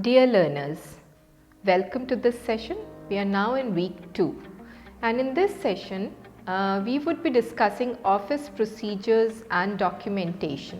Dear learners, welcome to this session. We are now in week 2, and in this session we would be discussing office procedures and documentation.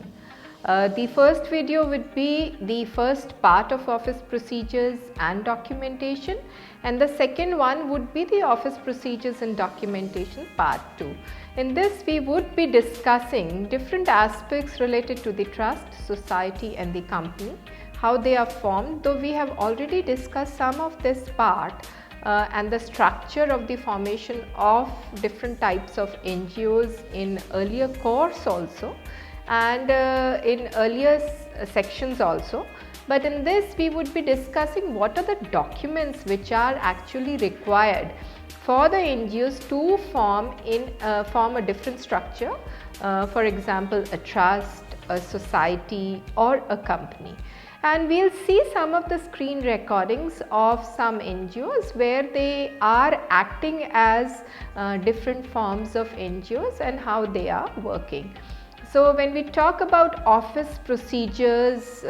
The first video would be the first part of office procedures and documentation, and the second one would be the office procedures and documentation part 2. In this we would be discussing different aspects related to the trust, society and the company, how they are formed, though we have already discussed some of this part and the structure of the formation of different types of NGOs in earlier course also and in earlier sections also. But in this we would be discussing what are the documents which are actually required for the NGOs to form a different structure, for example a trust, a society or a company. And we'll see some of the screen recordings of some NGOs where they are acting as different forms of NGOs and how they are working. So when we talk about office procedures,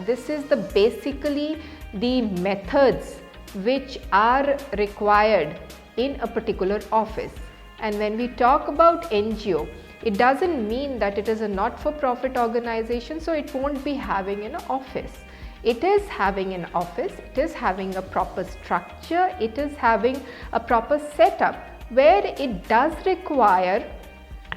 this is basically the methods which are required in a particular office. And when we talk about NGO, it doesn't mean that it is a not-for-profit organization, so it won't be having an office. It is having an office, it is having a proper structure, it is having a proper setup where it does require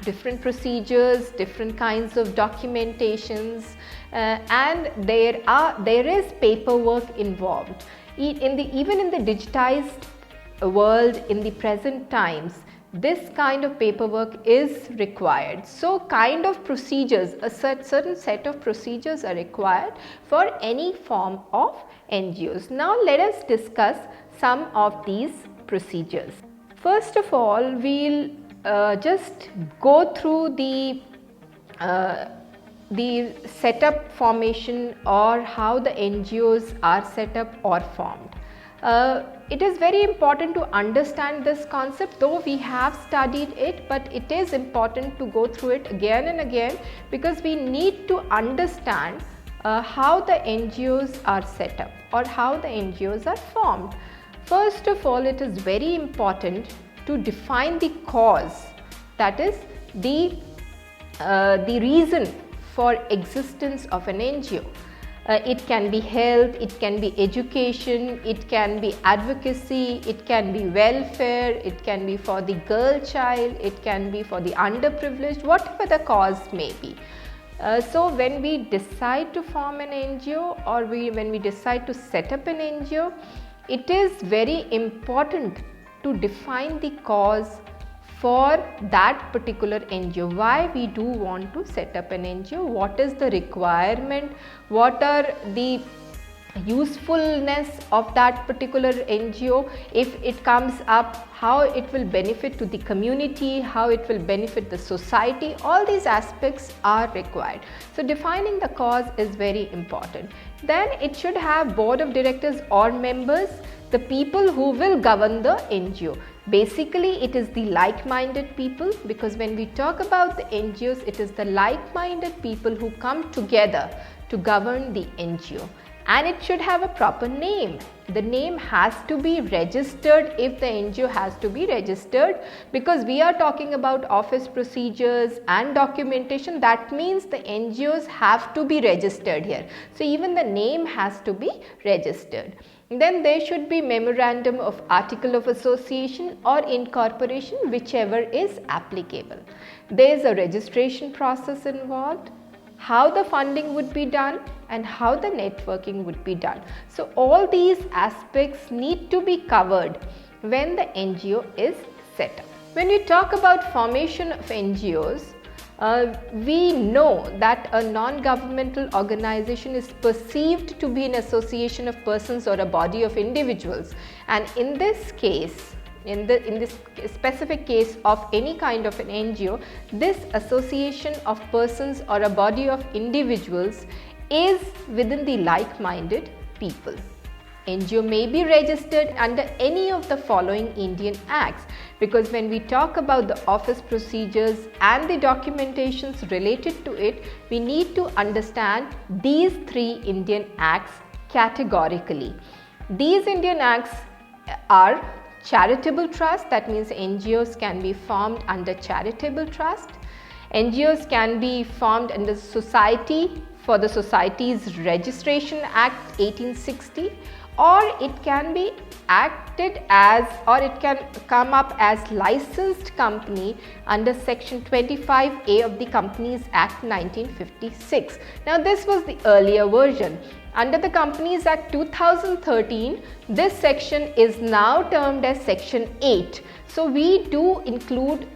different procedures, different kinds of documentations, and there is paperwork involved. Even in the digitized world in the present times, this kind of paperwork is required. So kind of procedures, a certain set of procedures are required for any form of NGOs. Now let us discuss some of these procedures. First of all, we'll just go through the setup formation or how the NGOs are set up or formed. It is very important to understand this concept, though we have studied it, but it is important to go through it again and again because we need to understand how the NGOs are set up or how the NGOs are formed. First of all, it is very important to define the cause, that is the reason for existence of an NGO. It can be health, it can be education, it can be advocacy, it can be welfare, it can be for the girl child, it can be for the underprivileged, whatever the cause may be. So when we decide to form an NGO or when we decide to set up an NGO, it is very important to define the cause for that particular NGO, why we do want to set up an NGO, what is the requirement, what are the usefulness of that particular NGO, if it comes up, how it will benefit to the community, how it will benefit the society. All these aspects are required. So defining the cause is very important. Then it should have board of directors or members, the people who will govern the NGO. Basically, it is the like-minded people, because when we talk about the NGOs, it is the like-minded people who come together to govern the NGO. And it should have a proper name. The name has to be registered if the NGO has to be registered, because we are talking about office procedures and documentation. That means the NGOs have to be registered here. So even the name has to be registered. Then there should be memorandum of article of association or incorporation, whichever is applicable. There is a registration process involved, how the funding would be done and how the networking would be done. So all these aspects need to be covered when the NGO is set up. When we talk about formation of NGOs, we know that a non-governmental organization is perceived to be an association of persons or a body of individuals, and in this case, in this specific case of any kind of an NGO, this association of persons or a body of individuals is within the like-minded people. NGO may be registered under any of the following Indian acts, because when we talk about the office procedures and the documentations related to it, we need to understand these three Indian acts categorically. These Indian acts are charitable trust, that means NGOs can be formed under charitable trust. NGOs can be formed under society for the Societies Registration Act 1860, or it can be acted as, or it can come up as licensed company under section 25A of the Companies Act 1956. Now this was the earlier version. Under the Companies Act 2013, this section is now termed as section 8. So we do include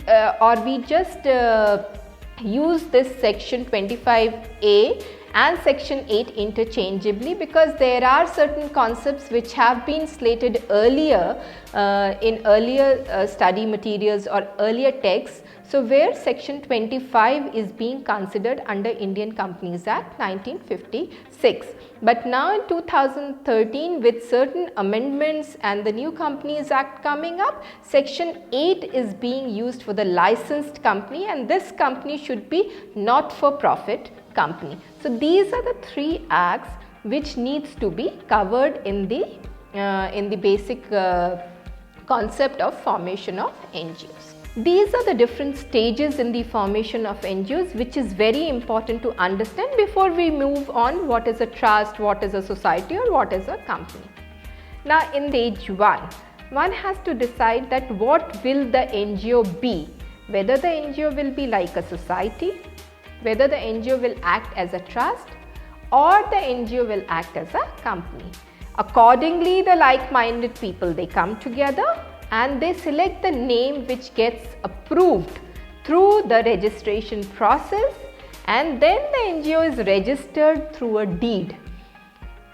or we just use this section 25A and section 8 interchangeably, because there are certain concepts which have been slated earlier in earlier study materials or earlier texts. So where section 25 is being considered under Indian Companies Act 1956. But now in 2013, with certain amendments and the new Companies Act coming up, section 8 is being used for the licensed company, and this company should be not for profit company. So these are the three acts which needs to be covered in the basic concept of formation of NGOs. These are the different stages in the formation of NGOs, which is very important to understand before we move on what is a trust, what is a society, or what is a company. Now in stage 1, one has to decide that what will the NGO be, whether the NGO will be like a society, whether the NGO will act as a trust, or the NGO will act as a company. Accordingly, the like-minded people, they come together and they select the name which gets approved through the registration process, and then the NGO is registered through a deed.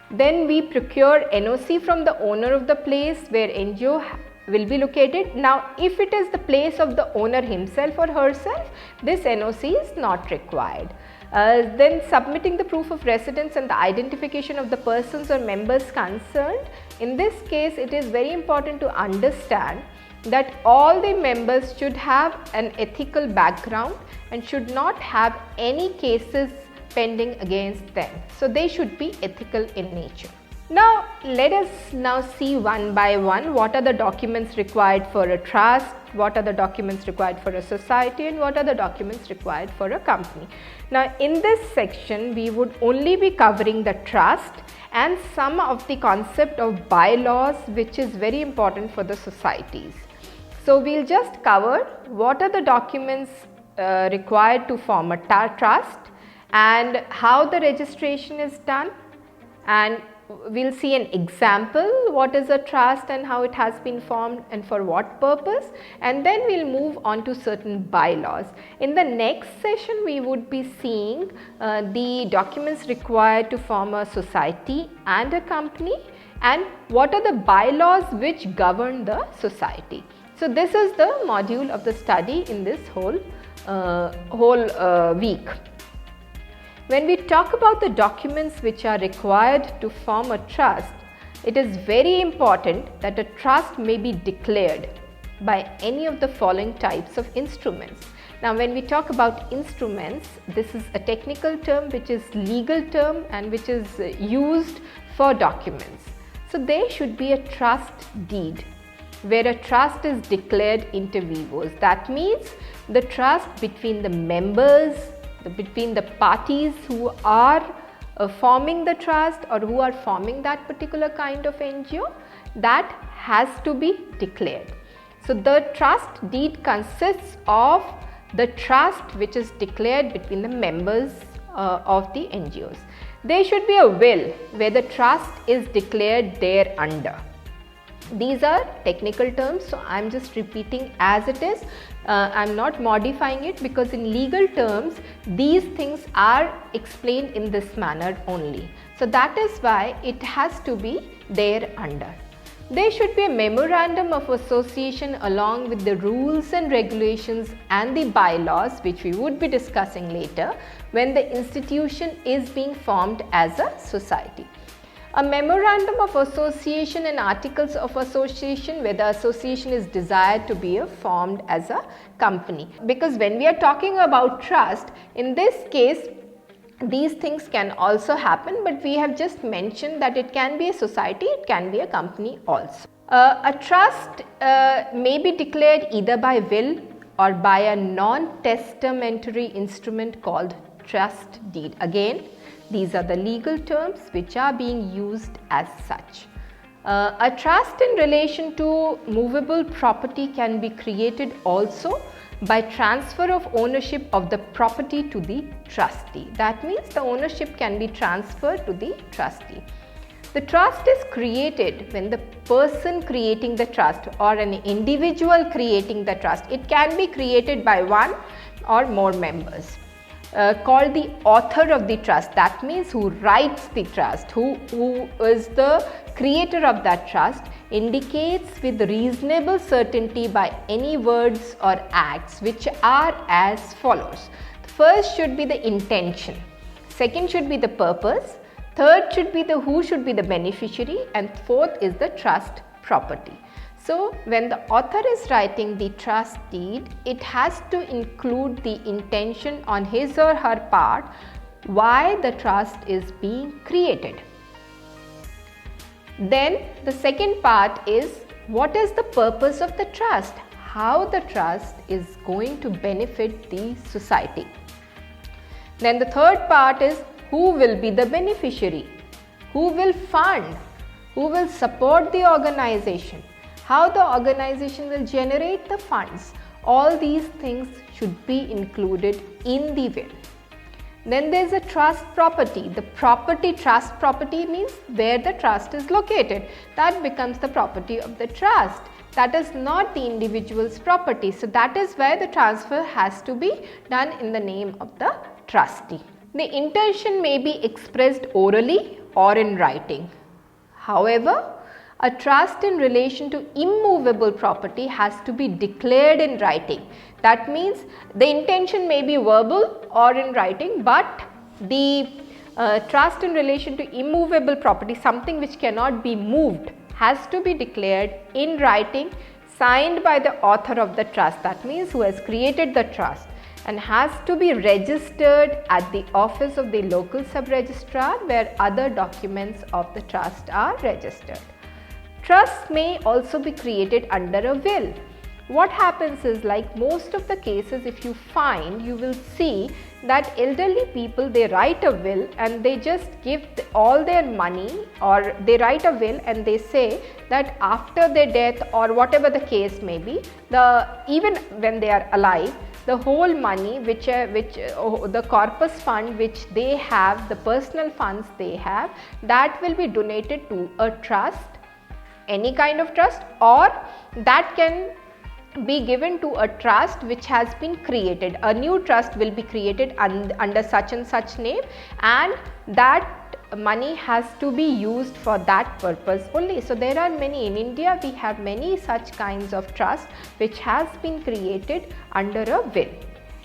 Then we procure NOC from the owner of the place where NGO will be located. Now if it is the place of the owner himself or herself, this NOC is not required. Then submitting the proof of residence and the identification of the persons or members concerned. In this case, it is very important to understand that all the members should have an ethical background and should not have any cases pending against them. So they should be ethical in nature. Now let us now see one by one what are the documents required for a trust, what are the documents required for a society, and what are the documents required for a company. Now in this section we would only be covering the trust and some of the concept of bylaws, which is very important for the societies. So we'll just cover what are the documents required to form a trust and how the registration is done, and we'll see an example what is a trust and how it has been formed and for what purpose, and then we'll move on to certain bylaws. In the next session we would be seeing the documents required to form a society and a company, and what are the bylaws which govern the society. So this is the module of the study in this whole week. When we talk about the documents which are required to form a trust, it is very important that a trust may be declared by any of the following types of instruments. Now when we talk about instruments, this is a technical term which is legal term and which is used for documents. So there should be a trust deed where a trust is declared inter vivos. That means the trust between the members, between the parties who are forming the trust or who are forming that particular kind of NGO, that has to be declared. So the trust deed consists of the trust which is declared between the members of the NGOs. There should be a will where the trust is declared thereunder. These are technical terms, so I am just repeating as it is. I am not modifying it, because in legal terms these things are explained in this manner only. So that is why it has to be thereunder. There should be a memorandum of association along with the rules and regulations and the bylaws, which we would be discussing later when the institution is being formed as a society. A memorandum of association and articles of association where the association is desired to be formed as a company. Because when we are talking about trust, in this case These things can also happen, but we have just mentioned that it can be a society, it can be a company also. A trust may be declared either by will or by a non-testamentary instrument called trust deed. Again, these are the legal terms which are being used as such. A trust in relation to movable property can be created also by transfer of ownership of the property to the trustee. That means the ownership can be transferred to the trustee. The trust is created when the person creating the trust or an individual creating the trust, it can be created by one or more members. Called the author of the trust, that means who writes the trust, who is the creator of that trust, indicates with reasonable certainty by any words or acts which are as follows. First should be the intention, second should be the purpose, third should be the who should be the beneficiary, and fourth is the trust property. So, when the author is writing the trust deed, it has to include the intention on his or her part why the trust is being created. Then the second part is what is the purpose of the trust, how the trust is going to benefit the society. Then the third part is who will be the beneficiary, who will fund, who will support the organization, how the organization will generate the funds. All these things should be included in the will. Then there is a trust property. The property, trust property means where the trust is located. That becomes the property of the trust. That is not the individual's property. So that is where the transfer has to be done in the name of the trustee. The intention may be expressed orally or in writing. However, a trust in relation to immovable property has to be declared in writing. That means the intention may be verbal or in writing, but the trust in relation to immovable property, something which cannot be moved, has to be declared in writing, signed by the author of the trust, that means who has created the trust, and has to be registered at the office of the local sub-registrar where other documents of the trust are registered. Trust may also be created under a will. What happens is, like most of the cases, if you find, you will see that elderly people, they write a will and they just give all their money, or they write a will and they say that after their death or whatever the case may be, even when they are alive, the whole money which the corpus fund which they have, the personal funds they have, that will be donated to a trust, any kind of trust, or that can be given to a trust which has been created. A new trust will be created under such and such name, and that money has to be used for that purpose only. So there are many in India, we have many such kinds of trust which has been created under a will.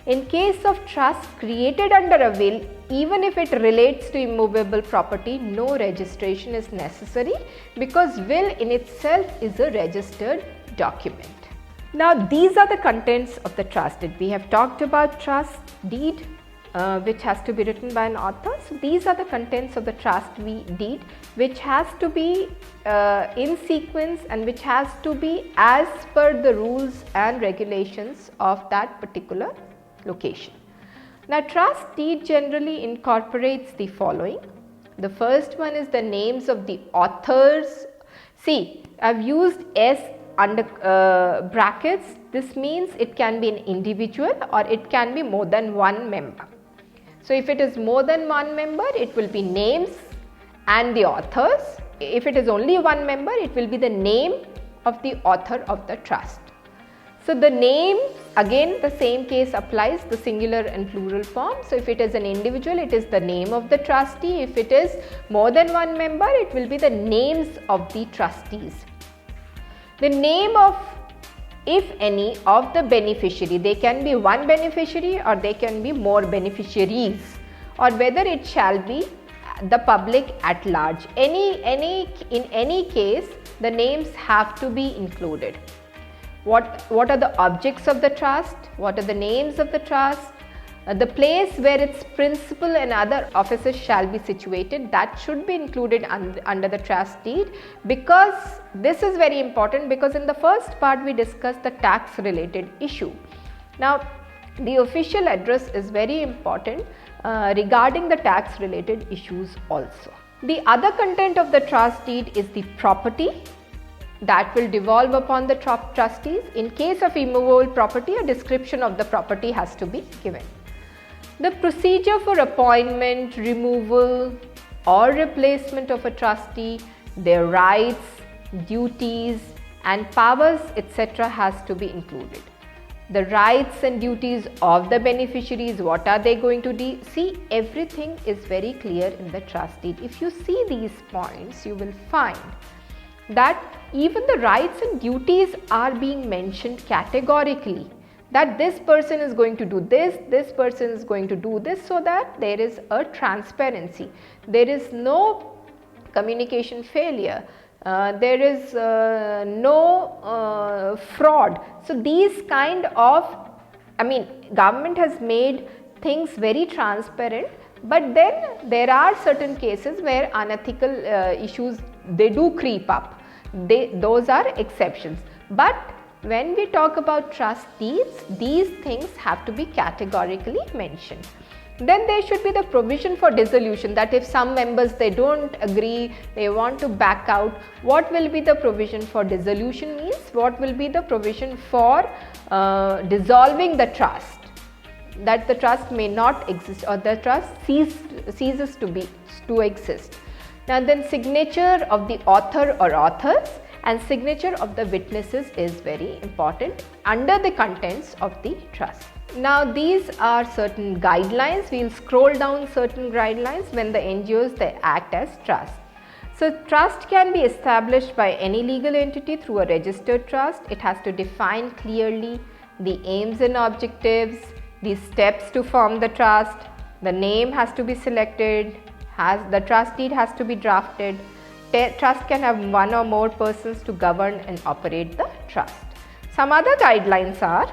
In case of trust created under a will, even if it relates to immovable property, no registration is necessary because will in itself is a registered document. Now these are the contents of the trust deed. We have talked about trust deed which has to be written by an author. So these are the contents of the trust deed which has to be in sequence and which has to be as per the rules and regulations of that particular location. Now trust deed generally incorporates the following. The first one is the names of the authors. See, I have used S under brackets. This means it can be an individual or it can be more than one member. So if it is more than one member, it will be names and the authors. If it is only one member, it will be the name of the author of the trust. So the name, again the same case applies, the singular and plural form. So if it is an individual, it is the name of the trustee. If it is more than one member, it will be the names of the trustees. The name of, if any, of the beneficiary. They can be one beneficiary or they can be more beneficiaries, or whether it shall be the public at large. In any case, the names have to be included. What are the objects of the trust? What are the names of the trust? The place where its principal and other officers shall be situated, that should be included under the trust deed, because this is very important, because in the first part we discussed the tax related issue. Now the official address is very important regarding the tax related issues also. The other content of the trust deed is the property that will devolve upon the trustees. In case of immovable property, a description of the property has to be given. The procedure for appointment, removal or replacement of a trustee, their rights, duties and powers etc. has to be included. The rights and duties of the beneficiaries, what are they going to do? See, everything is very clear in the trust deed. If you see these points, you will find that even the rights and duties are being mentioned categorically, that this person is going to do this person is going to do this, so that there is a transparency. There is no communication failure. There is no fraud. So these kind of, government has made things very transparent, but then there are certain cases where unethical issues, they do creep up. Those are exceptions. But when we talk about trust deeds, these things have to be categorically mentioned. Then there should be the provision for dissolution, that if some members, they don't agree, they want to back out, what will be the provision for dissolution means? What will be the provision for dissolving the trust, that the trust may not exist or the trust ceases to exist. Now then, signature of the author or authors and signature of the witnesses is very important under the contents of the trust. Now these are certain guidelines. We will scroll down certain guidelines when the NGOs, they act as trust. So trust can be established by any legal entity through a registered trust. It has to define clearly the aims and objectives, the steps to form the trust, the name has to be selected, the trust deed has to be drafted. Trust can have one or more persons to govern and operate the trust. Some other guidelines are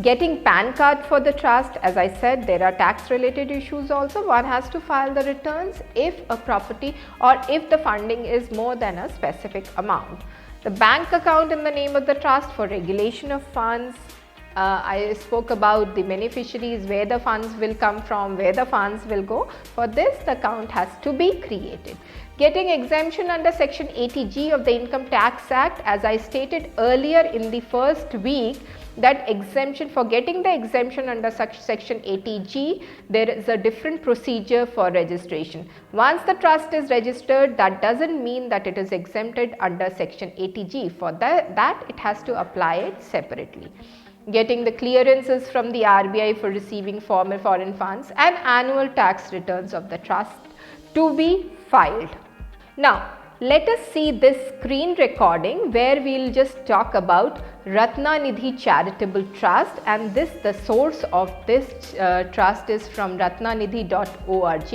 getting PAN card for the trust. As I said, there are tax related issues also. One has to file the returns if a property or if the funding is more than a specific amount. The bank account in the name of the trust for regulation of funds. I spoke about the beneficiaries, where the funds will come from, where the funds will go. For this, the account has to be created. Getting exemption under section 80G of the Income Tax Act, as I stated earlier in the first week, that exemption, for getting the exemption under section 80G, there is a different procedure for registration. Once the trust is registered, that doesn't mean that it is exempted under section 80G. For that it has to apply it separately. Getting the clearances from the RBI for receiving foreign funds and annual tax returns of the trust to be filed. Now, let us see this screen recording where we will just talk about Ratnanidhi Charitable Trust, and the source of this trust is from ratnanidhi.org.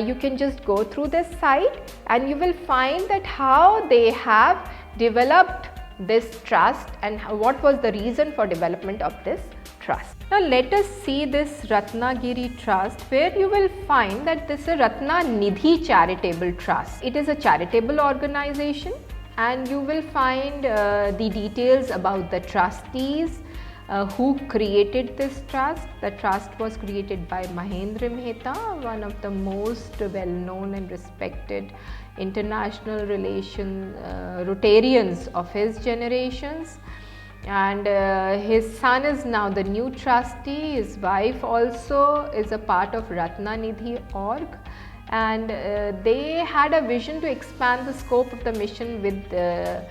You can just go through this site and you will find that how they have developed this trust and what was the reason for development of this trust. Now let us see this Ratnagiri Trust, where you will find that this is a Ratnanidhi Charitable Trust. It is a charitable organization, and you will find the details about the trustees, who created this trust. The trust was created by Mahendra Mehta, one of the most well known and respected international Rotarians of his generations. And his son is now the new trustee. His wife also is a part of Ratnanidhi.org, and they had a vision to expand the scope of the mission with the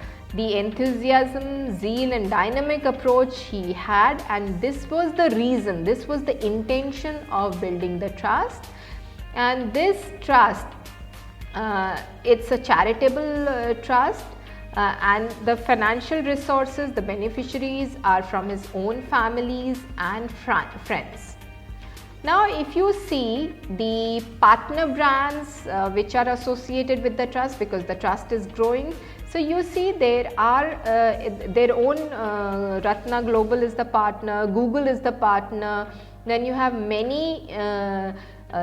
enthusiasm, zeal and dynamic approach he had, and this was the reason, this was the intention of building the trust. And this trust, it's a charitable trust, and the financial resources, the beneficiaries are from his own families and friends. Now if you see the partner brands which are associated with the trust, because the trust is growing, So you see there are their own Ratna Global is the partner, Google is the partner, then you have many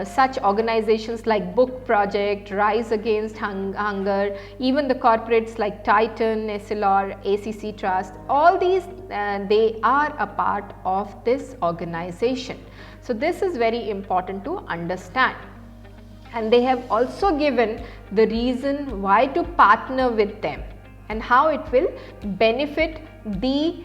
such organizations like Book Project, Rise Against Hunger, even the corporates like Titan, Essilor, ACC Trust, all these they are a part of this organization. So this is very important to understand. And they have also given the reason why to partner with them and how it will benefit the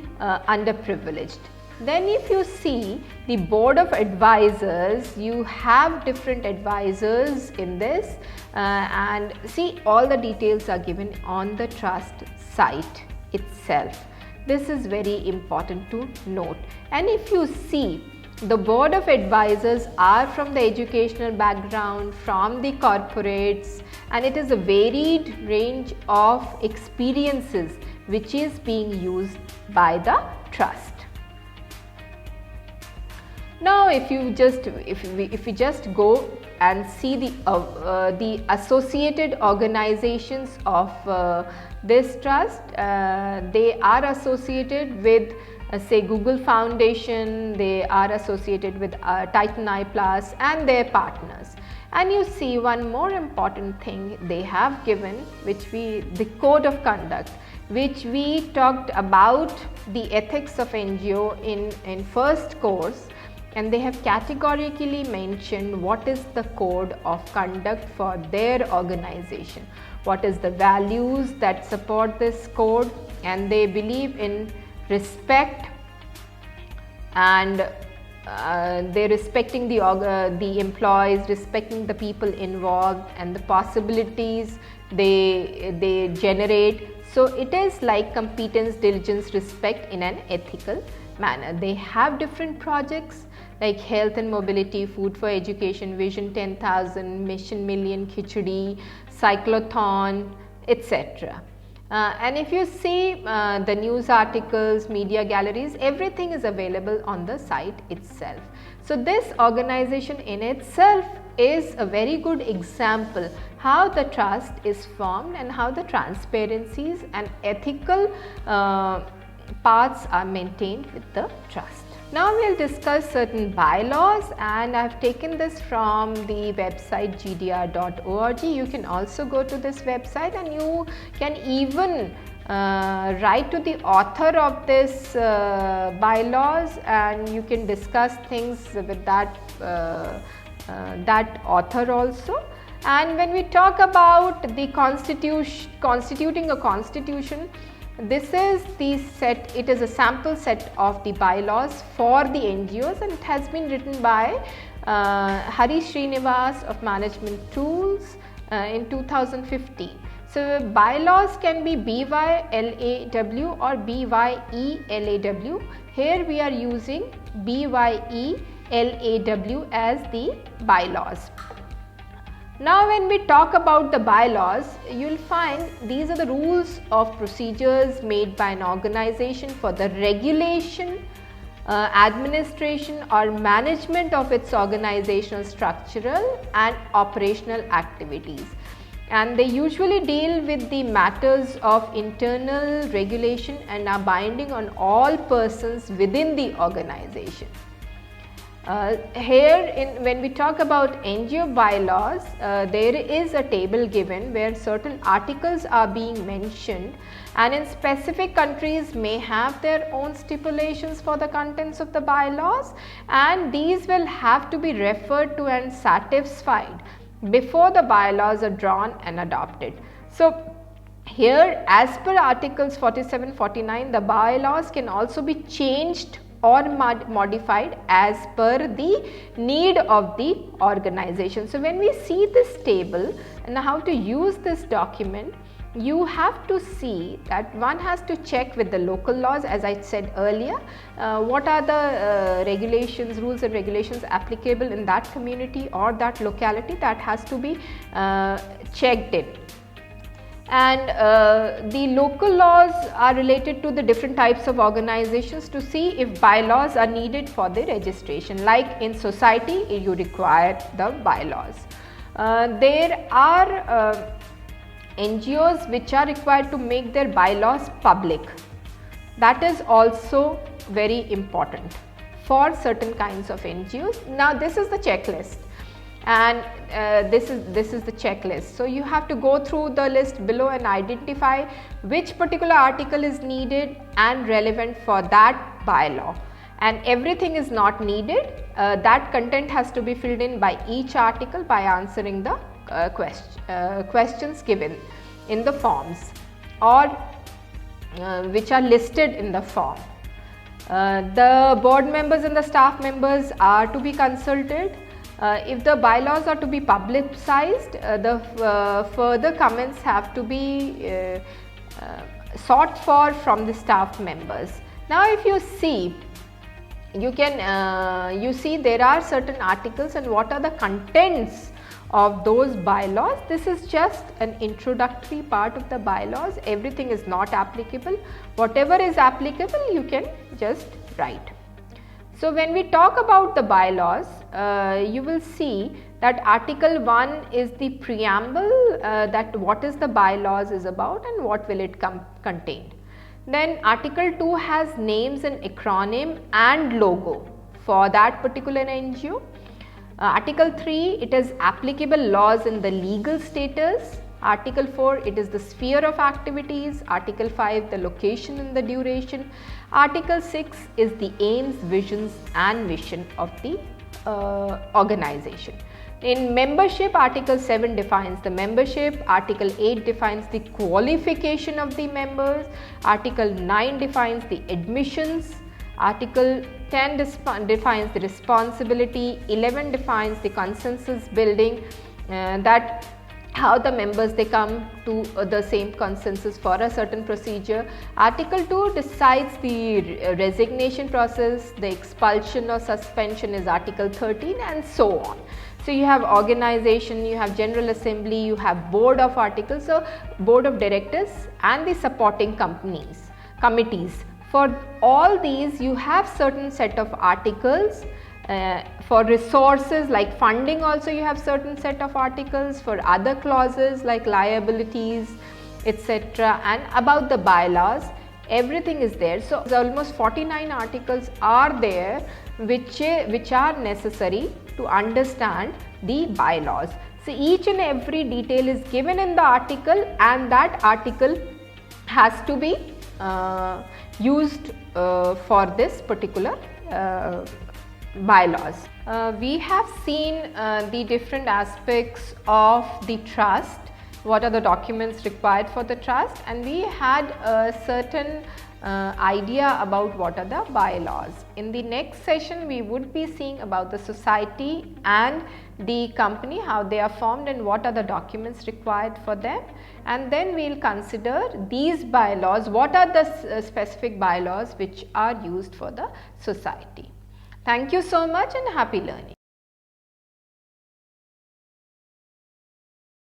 underprivileged. Then if you see the board of advisors, you have different advisors in this and see all the details are given on the trust site itself. This is very important to note. And if you see, the board of advisors are from the educational background, from the corporates, and it is a varied range of experiences which is being used by the trust. Now if you just go and see the associated organizations of this trust, they are associated with say Google Foundation, they are associated with Titan Eye Plus and their partners. And you see one more important thing they have given, which the code of conduct, which we talked about the ethics of NGO in first course, and they have categorically mentioned what is the code of conduct for their organization, what is the values that support this code, and they believe in respect, and they're respecting the employees, respecting the people involved and the possibilities they generate. So it is like competence, diligence, respect in an ethical manner. They have different projects like health and mobility, food for education, Vision 10,000, Mission Million Khichdi, Cyclothon, etc. And if you see the news articles, media galleries, everything is available on the site itself. So this organization in itself is a very good example how the trust is formed and how the transparencies and ethical parts are maintained with the trust. Now we will discuss certain bylaws, and I have taken this from the website gdr.org. You can also go to this website and you can even write to the author of this bylaws, and you can discuss things with that author also. And when we talk about the constituting a constitution, this is the set, it is a sample set of the bylaws for the NGOs, and it has been written by Hari Srinivas of Management Tools in 2015. So bylaws can be BYLAW or BYELAW. Here we are using BYELAW as the bylaws. Now when we talk about the bylaws, you will find these are the rules of procedures made by an organization for the regulation, administration or management of its organizational, structural and operational activities. And they usually deal with the matters of internal regulation and are binding on all persons within the organization. When we talk about NGO bylaws, there is a table given where certain articles are being mentioned, and in specific countries may have their own stipulations for the contents of the bylaws, and these will have to be referred to and satisfied before the bylaws are drawn and adopted. So here, as per articles 47-49, the bylaws can also be changed or modified as per the need of the organization. So when we see this table and how to use this document, you have to see that one has to check with the local laws, as I said earlier, what are the regulations, rules and regulations applicable in that community or that locality, that has to be checked in. And the local laws are related to the different types of organizations to see if bylaws are needed for the registration. Like in society, you require the bylaws. There are NGOs which are required to make their bylaws public. That is also very important for certain kinds of NGOs. Now this is the checklist, and this is the checklist. So you have to go through the list below and identify which particular article is needed and relevant for that bylaw, and everything is not needed. That content has to be filled in by each article by answering the questions given in the forms, or which are listed in the form. The board members and the staff members are to be consulted. If the bylaws are to be publicized, the further comments have to be sought for from the staff members. Now if you see, you can you see there are certain articles and what are the contents of those bylaws. This is just an introductory part of the bylaws. Everything is not applicable. Whatever is applicable you can just write. So when we talk about the bylaws, you will see that article 1 is the preamble, that what is the bylaws is about and what will it contain. Then article 2 has names and acronym and logo for that particular NGO. Article 3, it is applicable laws in the legal status. Article 4, it is the sphere of activities. Article 5, the location and the duration. Article 6 is the aims, visions and mission of the organization. In membership, Article 7 defines the membership. Article 8 defines the qualification of the members. Article 9 defines the admissions. Article 10 defines the responsibility. 11 defines the consensus building, that how the members they come to the same consensus for a certain procedure. Article 2 decides the resignation process. The expulsion or suspension is Article 13, and so on. So you have organization, you have general assembly, you have board of articles, so board of directors and the supporting committees. For all these you have certain set of articles. For resources like funding also you have certain set of articles. For other clauses like liabilities, etc., and about the bylaws, everything is there. So almost 49 articles are there which are necessary to understand the bylaws. So each and every detail is given in the article, and that article has to be used for this particular bylaws. We have seen the different aspects of the trust, what are the documents required for the trust, and we had a certain idea about what are the bylaws. In the next session we would be seeing about the society and the company, how they are formed and what are the documents required for them, and then we will consider these bylaws, what are the specific bylaws which are used for the society. Thank you so much and happy learning.